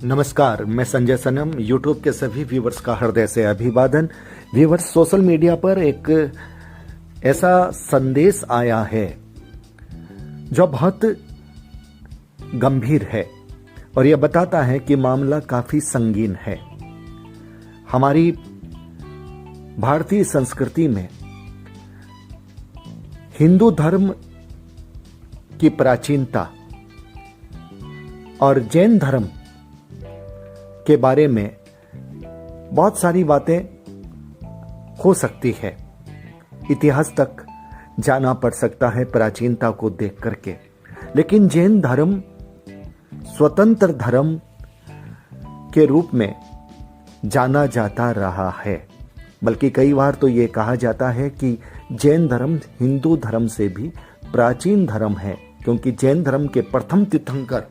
नमस्कार, मैं संजय सनम। यूट्यूब के सभी व्यूवर्स का हृदय से अभिवादन। व्यूवर्स, सोशल मीडिया पर एक ऐसा संदेश आया है जो बहुत गंभीर है और यह बताता है कि मामला काफी संगीन है। हमारी भारतीय संस्कृति में हिंदू धर्म की प्राचीनता और जैन धर्म के बारे में बहुत सारी बातें हो सकती है। इतिहास तक जाना पड़ सकता है प्राचीनता को देख करके, लेकिन जैन धर्म स्वतंत्र धर्म के रूप में जाना जाता रहा है। बल्कि कई बार तो ये कहा जाता है कि जैन धर्म हिंदू धर्म से भी प्राचीन धर्म है, क्योंकि जैन धर्म के प्रथम तीर्थंकर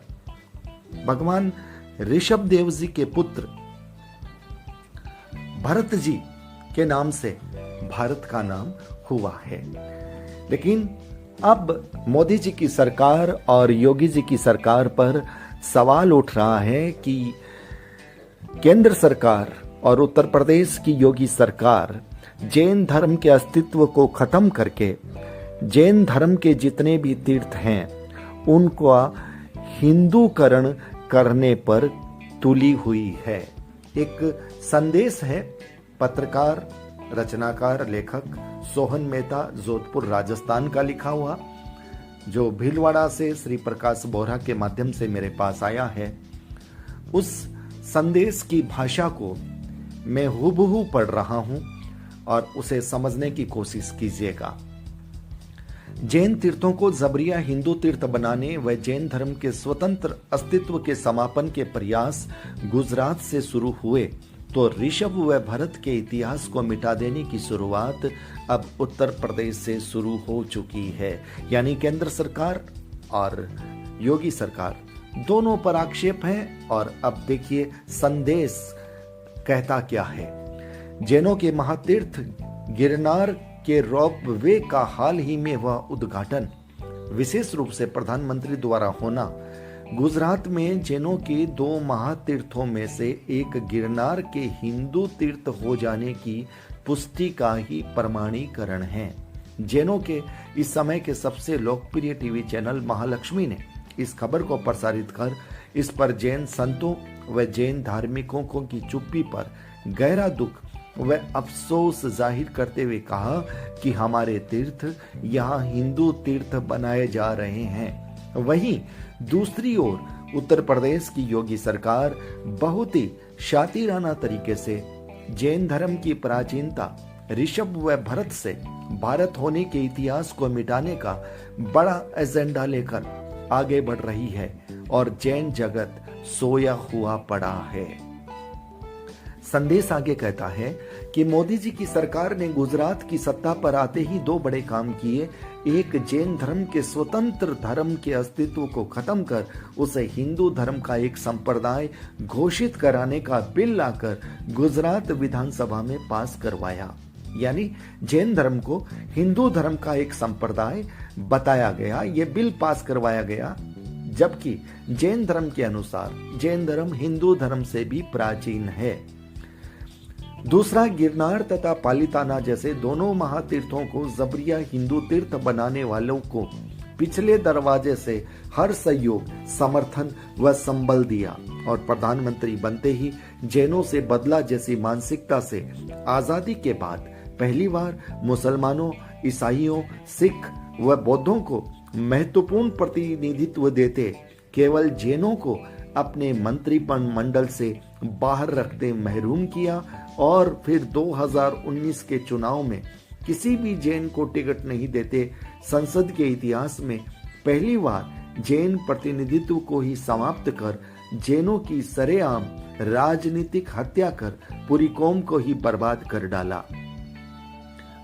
भगवान ऋषभ देव जी के पुत्र भरत जी के नाम से भारत का नाम हुआ है। लेकिन अब मोदी जी की सरकार और योगी जी की सरकार पर सवाल उठ रहा है कि केंद्र सरकार और उत्तर प्रदेश की योगी सरकार जैन धर्म के अस्तित्व को खत्म करके जैन धर्म के जितने भी तीर्थ हैं उनको हिंदूकरण करने पर तुली हुई है। एक संदेश है पत्रकार, रचनाकार, लेखक सोहन मेहता, जोधपुर राजस्थान का लिखा हुआ, जो भीलवाड़ा से श्री प्रकाश बोहरा के माध्यम से मेरे पास आया है। उस संदेश की भाषा को मैं हूबहू पढ़ रहा हूं और उसे समझने की कोशिश कीजिएगा। जैन तीर्थों को जबरिया हिंदू तीर्थ बनाने व जैन धर्म के स्वतंत्र अस्तित्व के समापन के प्रयास गुजरात से शुरू हुए तो ऋषभ व भरत के इतिहास को मिटा देने की शुरुआत अब उत्तर प्रदेश से शुरू हो चुकी है। यानी केंद्र सरकार और योगी सरकार दोनों पर आक्षेप है। और अब देखिए संदेश कहता क्या है। जैनों के महातीर्थ गिरनार के रोप वे का हाल ही में हुआ उद्घाटन, विशेष रूप से प्रधानमंत्री द्वारा होना, गुजरात में जैनों के दो महातीर्थों में से एक गिरनार के हिंदू तीर्थ हो जाने की पुष्टि का ही प्रमाणीकरण है। जैनों के इस समय के सबसे लोकप्रिय टीवी चैनल महालक्ष्मी ने इस खबर को प्रसारित कर इस पर जैन संतों व जैन धार्मिकों की चुप्पी पर गहरा दुख व अफसोस जाहिर करते हुए कहा कि हमारे तीर्थ यहाँ हिंदू तीर्थ बनाए जा रहे हैं। वहीं दूसरी ओर उत्तर प्रदेश की योगी सरकार बहुत ही शातिराना तरीके से जैन धर्म की प्राचीनता, ऋषभ व भरत से भारत होने के इतिहास को मिटाने का बड़ा एजेंडा लेकर आगे बढ़ रही है और जैन जगत सोया हुआ पड़ा है। संदेश आगे कहता है कि मोदी जी की सरकार ने गुजरात की सत्ता पर आते ही दो बड़े काम किए। एक, जैन धर्म के स्वतंत्र धर्म के अस्तित्व को खत्म कर उसे हिंदू धर्म का एक संप्रदाय घोषित कराने का बिल लाकर गुजरात विधानसभा में पास करवाया। यानी जैन धर्म को हिंदू धर्म का एक संप्रदाय बताया गया, ये बिल पास करवाया गया। जबकि जैन धर्म के अनुसार जैन धर्म हिंदू धर्म से भी प्राचीन है। दूसरा, गिरनार तथा पालिताना जैसे दोनों महातीर्थों को जबरिया हिंदू तीर्थ बनाने वालों को पिछले दरवाजे से हर सहयोग, समर्थन व संबल दिया और प्रधानमंत्री बनते ही जैनों से बदला जैसी मानसिकता से आजादी के बाद पहली बार मुसलमानों, ईसाइयों, सिख व बौद्धों को महत्वपूर्ण प्रतिनिधित्व देते केवल जैनों को अपने मंत्रिमंडल से बाहर रखते महरूम किया। और फिर 2019 के चुनाव में किसी भी जैन को टिकट नहीं देते संसद के इतिहास में पहली बार जैन प्रतिनिधित्व को ही समाप्त कर जैनों की सरेआम राजनीतिक हत्या कर पूरी कौम को ही बर्बाद कर डाला।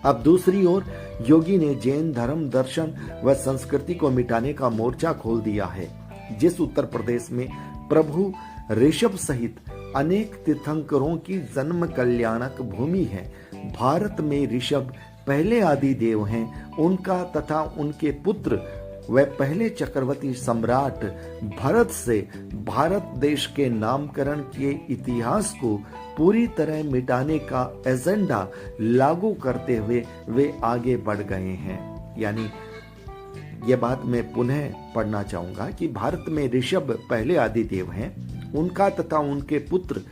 अब दूसरी ओर योगी ने जैन धर्म, दर्शन व संस्कृति को मिटाने का मोर्चा खोल दिया है। जिस उत्तर प्रदेश में प्रभु ऋषभ सहित अनेक तीर्थंकरों की जन्म कल्याणक भूमि है, भारत में ऋषभ पहले आदि देव हैं। उनका तथा उनके पुत्र वह पहले चक्रवर्ती सम्राट भरत से भारत देश के नामकरण के इतिहास को पूरी तरह मिटाने का एजेंडा लागू करते हुए वे आगे बढ़ गए हैं। यानी यह बात मैं पुनः पढ़ना चाहूंगा कि भारत में ऋषभ पहले आदिदेव हैं, उनका तथा उनके पुत्र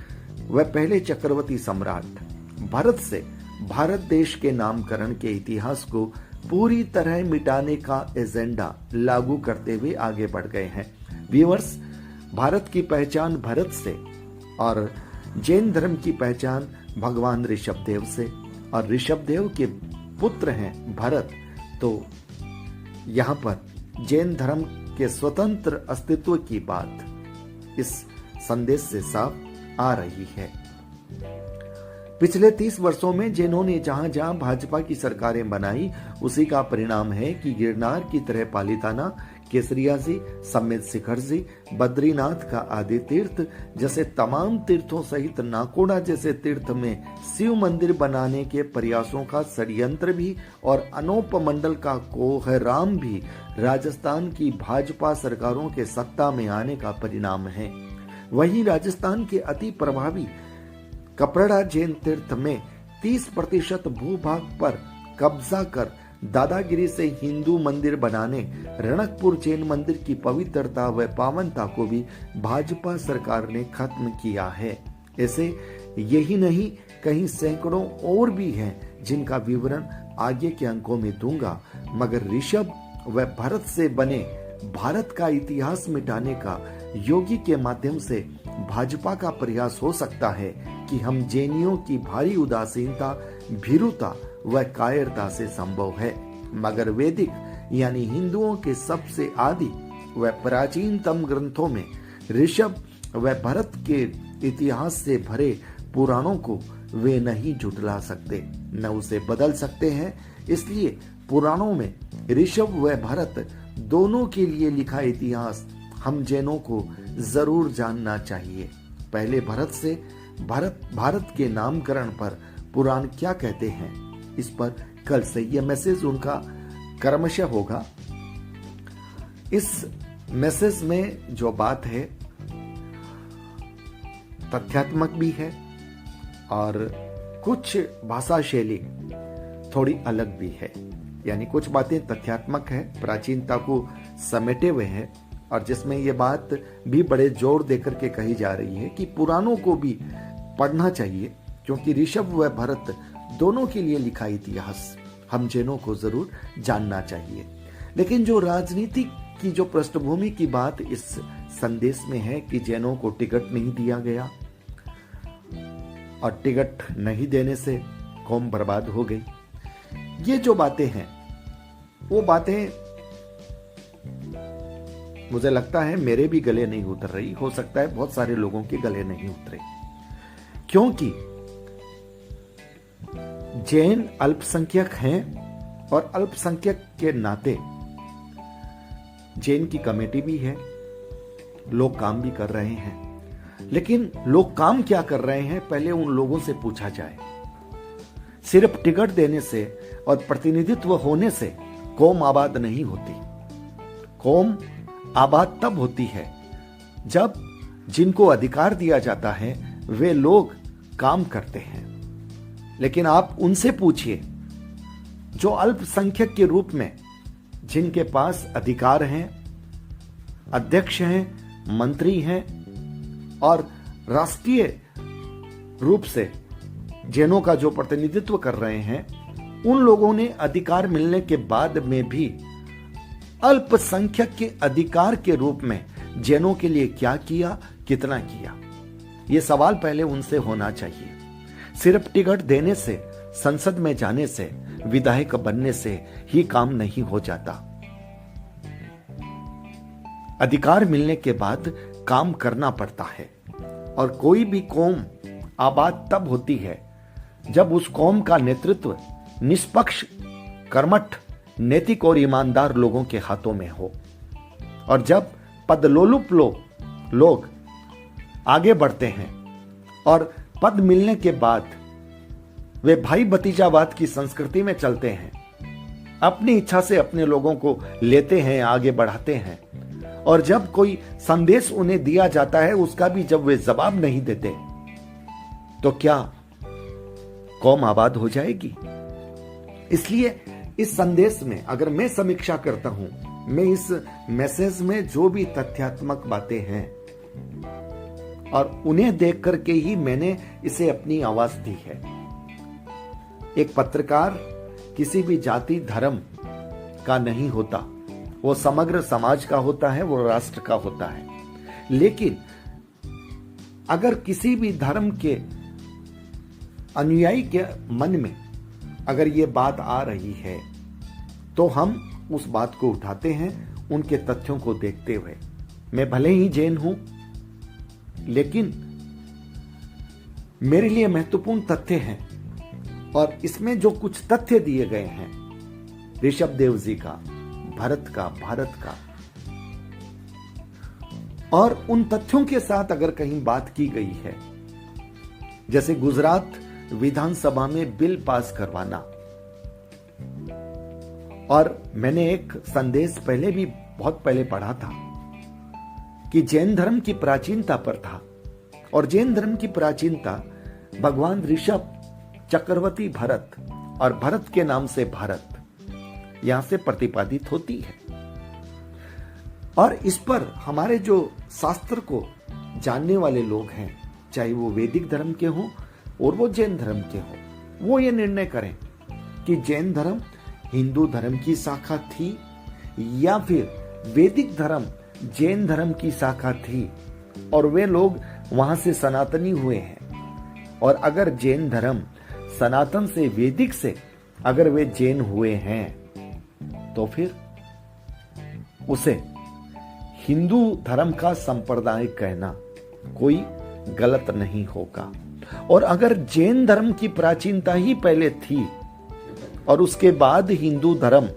वह पहले चक्रवर्ती सम्राट भरत से भारत देश के नामकरण के इतिहास को पूरी तरह मिटाने का एजेंडा लागू करते हुए आगे बढ़ गए हैं। व्यूअर्स, भारत की पहचान भरत से और जैन धर्म की पहचान भगवान ऋषभदेव से, और ऋषभदेव के पुत्र हैं भरत। तो यहाँ पर जैन धर्म के स्वतंत्र अस्तित्व की बात इस संदेश से साफ आ रही है। पिछले 30 वर्षों में जैनों ने जहां जहां भाजपा की सरकारें बनाई, उसी का परिणाम है कि गिरनार की तरह पालिताना, केसरिया जी, समेत शिखर जी, बद्रीनाथ का आदि तीर्थ जैसे तमाम तीर्थों सहित नाकोड़ा जैसे तीर्थ में शिव मंदिर बनाने के प्रयासों का षड्यंत्र भी और अनोपमंडल का कोहराम भी राजस्थान की भाजपा सरकारों के सत्ता में आने का परिणाम है। वहीं राजस्थान के अति प्रभावी कपरड़ा जैन तीर्थ में 30% भूभाग पर कब्जा कर दादागिरी से हिंदू मंदिर बनाने, रणकपुर जैन मंदिर की पवित्रता व पावनता को भी भाजपा सरकार ने खत्म किया है। ऐसे यही नहीं, कहीं सैकड़ों और भी हैं जिनका विवरण आगे के अंकों में दूंगा। मगर ऋषभ व भरत से बने भारत का इतिहास मिटाने का योगी के माध्यम से भाजपा का प्रयास हो सकता है कि हम जैनियों की भारी उदासीनता, भीरुता व कायरता से संभव है। मगर वैदिक यानी हिंदुओं के सबसे आदि व प्राचीनतम ग्रंथों में ऋषभ व भरत के इतिहास से भरे पुराणों को वे नहीं झुठला सकते, न उसे बदल सकते हैं। इसलिए पुराणों में ऋषभ व भरत दोनों के लिए लिखा इतिहास हम जैनों को जरूर जानना चाहिए। पहले भरत से भारत के नामकरण पर पुराण क्या कहते हैं, इस पर कल से यह मैसेज उनका क्रमशः होगा। इस मैसेज में जो बात है तथ्यात्मक भी है और कुछ भाषा शैली थोड़ी अलग भी है। यानी कुछ बातें तथ्यात्मक है, प्राचीनता को समेटे हुए है, और जिसमें यह बात भी बड़े जोर देकर के कही जा रही है कि पुराणों को भी पढ़ना चाहिए, क्योंकि ऋषभ व भरत दोनों के लिए लिखा इतिहास हम जैनों को जरूर जानना चाहिए। लेकिन जो राजनीति की जो पृष्ठभूमि की बात इस संदेश में है कि जैनों को टिकट नहीं दिया गया और टिकट नहीं देने से कौम बर्बाद हो गई, ये जो बातें हैं वो बातें मुझे लगता है मेरे भी गले नहीं उतर रही। हो सकता है बहुत सारे लोगों के गले नहीं उतरे, क्योंकि जैन अल्पसंख्यक हैं और अल्पसंख्यक के नाते जैन की कमेटी भी है, लोग काम भी कर रहे हैं। लेकिन लोग काम क्या कर रहे हैं पहले उन लोगों से पूछा जाए। सिर्फ टिकट देने से और प्रतिनिधित्व होने से कौम आबाद नहीं होती। कौम आबाद तब होती है जब जिनको अधिकार दिया जाता है वे लोग काम करते हैं। लेकिन आप उनसे पूछिए जो अल्पसंख्यक के रूप में जिनके पास अधिकार हैं, अध्यक्ष हैं, मंत्री हैं और राष्ट्रीय रूप से जैनों का जो प्रतिनिधित्व कर रहे हैं, उन लोगों ने अधिकार मिलने के बाद में भी अल्पसंख्यक के अधिकार के रूप में जैनों के लिए क्या किया, कितना किया, यह सवाल पहले उनसे होना चाहिए। सिर्फ टिकट देने से, संसद में जाने से, विधायक बनने से ही काम नहीं हो जाता। अधिकार मिलने के बाद काम करना पड़ता है। और कोई भी कौम आबाद तब होती है जब उस कौम का नेतृत्व निष्पक्ष, कर्मठ, नैतिक और ईमानदार लोगों के हाथों में हो। और जब पदलोलुप लोग आगे बढ़ते हैं और पद मिलने के बाद वे भाई भतीजावाद की संस्कृति में चलते हैं, अपनी इच्छा से अपने लोगों को लेते हैं, आगे बढ़ाते हैं, और जब कोई संदेश उन्हें दिया जाता है उसका भी जब वे जवाब नहीं देते तो क्या कौम आबाद हो जाएगी? इसलिए इस संदेश में अगर मैं समीक्षा करता हूं, मैं इस मैसेज में जो भी तथ्यात्मक बातें हैं और उन्हें देख करके ही मैंने इसे अपनी आवाज दी है। एक पत्रकार किसी भी जाति धर्म का नहीं होता, वो समग्र समाज का होता है, वो राष्ट्र का होता है। लेकिन अगर किसी भी धर्म के अनुयायी के मन में अगर ये बात आ रही है तो हम उस बात को उठाते हैं उनके तथ्यों को देखते हुए। मैं भले ही जैन हूं, लेकिन मेरे लिए महत्वपूर्ण तथ्य हैं, और इसमें जो कुछ तथ्य दिए गए हैं ऋषभ देव जी का, भरत का, भारत का, और उन तथ्यों के साथ अगर कहीं बात की गई है, जैसे गुजरात विधानसभा में बिल पास करवाना, और मैंने एक संदेश पहले भी बहुत पहले पढ़ा था कि जैन धर्म की प्राचीनता पर था, और जैन धर्म की प्राचीनता भगवान ऋषभ, चक्रवर्ती भरत और भरत के नाम से भारत यहां से प्रतिपादित होती है। और इस पर हमारे जो शास्त्र को जानने वाले लोग हैं, चाहे वो वैदिक धर्म के हों और वो जैन धर्म के हों, वो ये निर्णय करें कि जैन धर्म हिंदू धर्म की शाखा थी या फिर वैदिक धर्म जैन धर्म की शाखा थी और वे लोग वहां से सनातनी हुए हैं। और अगर जैन धर्म सनातन से, वैदिक से अगर वे जैन हुए हैं तो फिर उसे हिंदू धर्म का संप्रदाय कहना कोई गलत नहीं होगा। और अगर जैन धर्म की प्राचीनता ही पहले थी और उसके बाद हिंदू धर्म,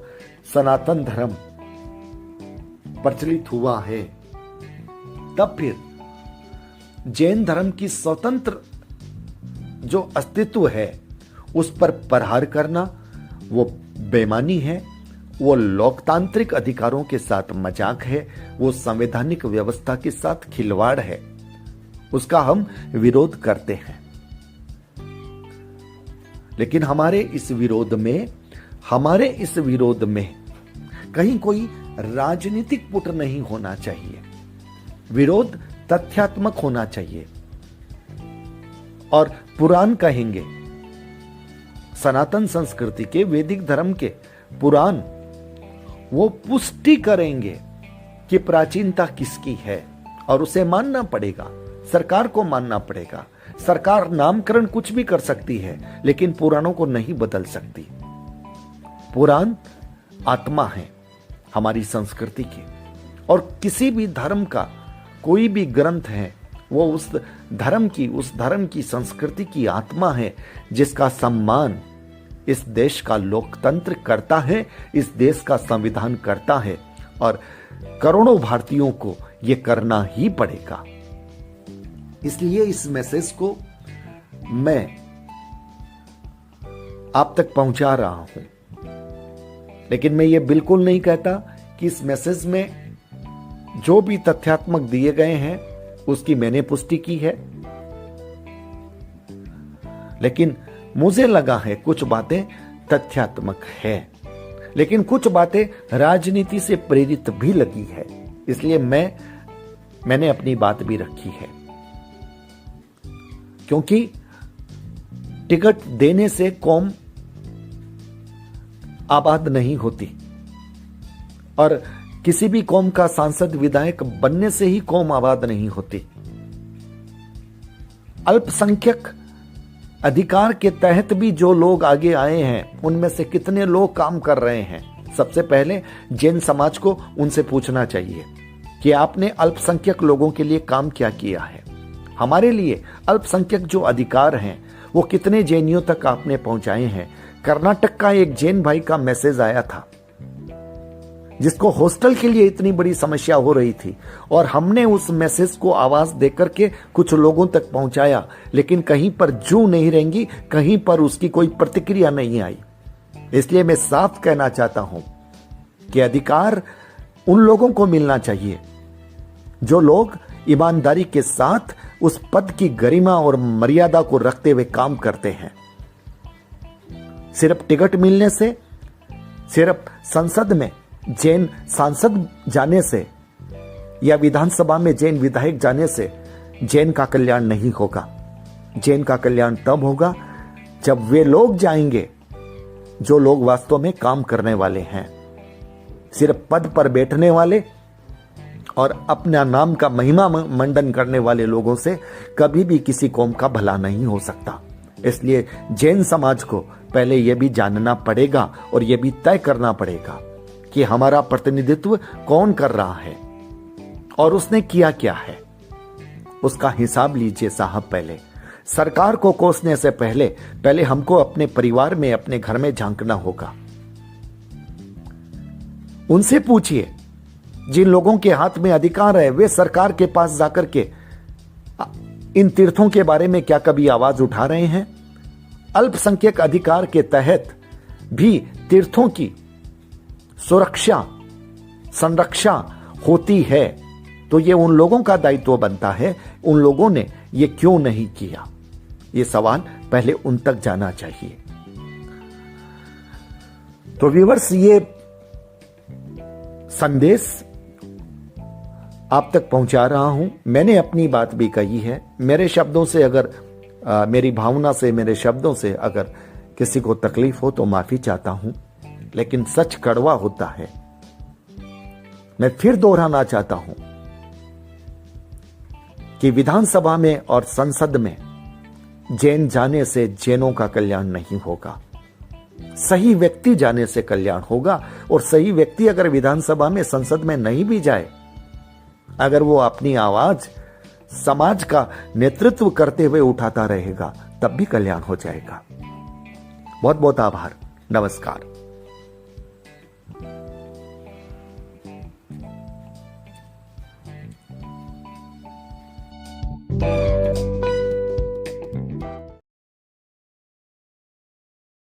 सनातन धर्म प्रचलित हुआ है, तब फिर जैन धर्म की स्वतंत्र जो अस्तित्व है उस पर प्रहार करना वो बेईमानी है, वो लोकतांत्रिक अधिकारों के साथ मजाक है, वो संवैधानिक व्यवस्था के साथ खिलवाड़ है। उसका हम विरोध करते हैं। लेकिन हमारे इस विरोध में कहीं कोई राजनीतिक पुट नहीं होना चाहिए। विरोध तथ्यात्मक होना चाहिए। और पुराण कहेंगे, सनातन संस्कृति के, वैदिक धर्म के पुराण वो पुष्टि करेंगे कि प्राचीनता किसकी है, और उसे मानना पड़ेगा, सरकार को मानना पड़ेगा। सरकार नामकरण कुछ भी कर सकती है लेकिन पुराणों को नहीं बदल सकती। पुराण आत्मा है हमारी संस्कृति की, और किसी भी धर्म का कोई भी ग्रंथ है वो उस धर्म की संस्कृति की आत्मा है, जिसका सम्मान इस देश का लोकतंत्र करता है, इस देश का संविधान करता है, और करोड़ों भारतीयों को यह करना ही पड़ेगा। इसलिए इस मैसेज को मैं आप तक पहुंचा रहा हूं, लेकिन मैं ये बिल्कुल नहीं कहता कि इस मैसेज में जो भी तथ्यात्मक दिए गए हैं उसकी मैंने पुष्टि की है। लेकिन मुझे लगा है कुछ बातें तथ्यात्मक है, लेकिन कुछ बातें राजनीति से प्रेरित भी लगी है, इसलिए मैंने अपनी बात भी रखी है। क्योंकि टिकट देने से कौम आबाद नहीं होती, और किसी भी कौम का सांसद विधायक बनने से ही कौम आबाद नहीं होती। अल्पसंख्यक अधिकार के तहत भी जो लोग आगे आए हैं उनमें से कितने लोग काम कर रहे हैं, सबसे पहले जैन समाज को उनसे पूछना चाहिए कि आपने अल्पसंख्यक लोगों के लिए काम क्या किया है। हमारे लिए अल्पसंख्यक जो अधिकार हैं वो कितने जैनियों तक आपने पहुंचाए हैं। कर्नाटक का एक जैन भाई का मैसेज आया था जिसको हॉस्टल के लिए इतनी बड़ी समस्या हो रही थी, और हमने उस मैसेज को आवाज देकर के कुछ लोगों तक पहुंचाया, लेकिन कहीं पर जू नहीं रहेंगी, कहीं पर उसकी कोई प्रतिक्रिया नहीं आई। इसलिए मैं साफ कहना चाहता हूं कि अधिकार उन लोगों को मिलना चाहिए जो लोग ईमानदारी के साथ उस पद की गरिमा और मर्यादा को रखते हुए काम करते हैं। सिर्फ टिकट मिलने से, सिर्फ संसद में जैन सांसद जाने से या विधानसभा में जैन विधायक जाने से जैन का कल्याण नहीं होगा। जैन का कल्याण तब होगा जब वे लोग जाएंगे जो लोग वास्तव में काम करने वाले हैं। सिर्फ पद पर बैठने वाले और अपना नाम का महिमा मंडन करने वाले लोगों से कभी भी किसी कौम का भला नहीं हो सकता। इसलिए जैन समाज को पहले यह भी जानना पड़ेगा और यह भी तय करना पड़ेगा कि हमारा प्रतिनिधित्व कौन कर रहा है और उसने किया क्या है। उसका हिसाब लीजिए साहब। पहले सरकार को कोसने से पहले हमको अपने परिवार में, अपने घर में झांकना होगा। उनसे पूछिए जिन लोगों के हाथ में अधिकार है, वे सरकार के पास जाकर के इन तीर्थों के बारे में क्या कभी आवाज उठा रहे हैं? अल्पसंख्यक अधिकार के तहत भी तीर्थों की सुरक्षा, संरक्षा होती है, तो ये उन लोगों का दायित्व बनता है। उन लोगों ने ये क्यों नहीं किया? ये सवाल पहले उन तक जाना चाहिए। तो व्यूअर्स, ये संदेश आप तक पहुंचा रहा हूं। मैंने अपनी बात भी कही है। मेरे शब्दों से अगर मेरी भावना से, मेरे शब्दों से अगर किसी को तकलीफ हो तो माफी चाहता हूं, लेकिन सच कड़वा होता है। मैं फिर दोहराना चाहता हूं कि विधानसभा में और संसद में जैन जाने से जैनों का कल्याण नहीं होगा। सही व्यक्ति जाने से कल्याण होगा। और सही व्यक्ति अगर विधानसभा में, संसद में नहीं भी जाए, अगर वो अपनी आवाज समाज का नेतृत्व करते हुए उठाता रहेगा, तब भी कल्याण हो जाएगा। बहुत बहुत आभार। नमस्कार।